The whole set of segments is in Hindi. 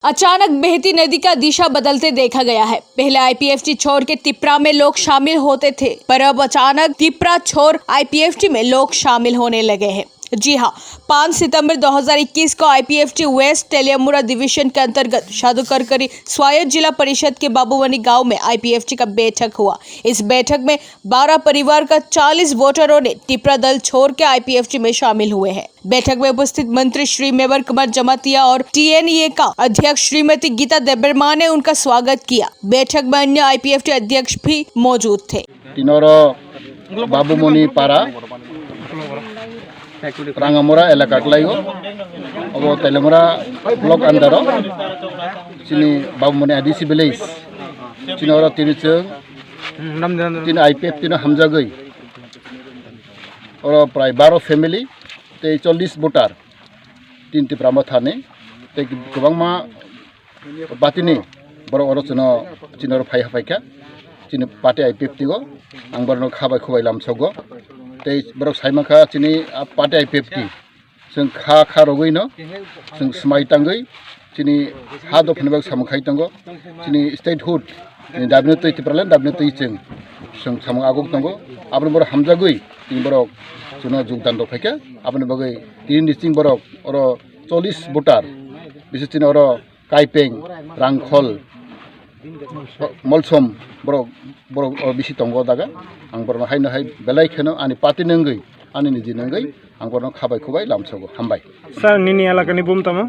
अचानक बहती नदी का दिशा बदलते देखा गया है। पहले आईपीएफटी छोर के तिपरा में लोग शामिल होते थे, पर अब अचानक तिपरा छोर आईपीएफटी में लोग शामिल होने लगे हैं। जी हां, 5 सितंबर 2021 को आईपीएफटी वेस्ट तेलियामुरा डिवीजन के अंतर्गत शादुकरकरी स्वायत्त जिला परिषद के बाबूवनी गांव में आईपीएफटी का बैठक हुआ। इस बैठक में 12 परिवार का 40 वोटरों ने तिपरा दल छोड़ के आईपीएफटी में शामिल हुए हैं। बैठक में उपस्थित मंत्री श्री मेवर कुमार जमातिया और टीएनए का अध्यक्ष श्रीमती गीता देबरमा ने उनका स्वागत किया। बैठक में अन्य आईपीएफटी अध्यक्ष भी मौजूद थे। बाबूमनी पारा रांगामुरा एलाका अब तेलेमुरा ब्लॉक अंदर चीनी बाबूमनी आदिसी विलेज चीन तीन आईपीएफ तीन हमजागई और प्राय 12 फैमिली 40 वोटार तीन तिप्रामा थाने गोबां बातिनि बर और चीन फाइ हाफाइका चीन पार्टी आईपीएफ टिगो आं बरनो खाबाय खुबाय लामसगो बरक साइमाखा चीनी पार्टी आईपीएफ टी जों खा रगैनो जों स्माइ तांगै चीनी हा दफनबाग सामखाइ तांगो चीनी स्टेटहुड दाबिनो तै तिप्रालन दाबिनो तै जों साम आगक तांगो आपन बर हामजागै तीन बरक जोंना योगदान दफाइका आपन बगै तीन डिस्ट्रिक्ट बरक और 40 वोटार बिसे तीन और काइपें रांखल मलसम बरक बिसि तंगो दागा आं बरनो हायनो हाय बेलायखेनो आनि पार्टी नंगै आनि निजि नंगै आं बरनो खाबाय खुबाय लामसगो हामबाय सर निनी एलाकानि बुमतामा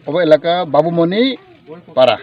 अब एलाका बाबूमनी पारा।